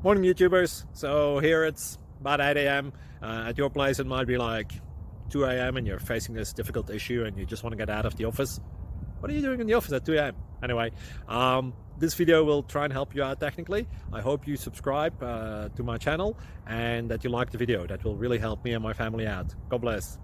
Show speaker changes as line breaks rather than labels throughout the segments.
Morning YouTubers. So here it's about 8 a.m. At your place it might be like 2 a.m. and you're facing this difficult issue and you just want to get out of the office. What are you doing in the office at 2 a.m.? Anyway, this video will try and help you out technically. I hope you subscribe to my channel and that you like the video. That will really help me and my family out. God bless.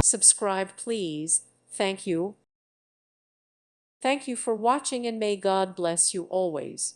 Subscribe, please. Thank you. Thank you for watching, and may God bless you always.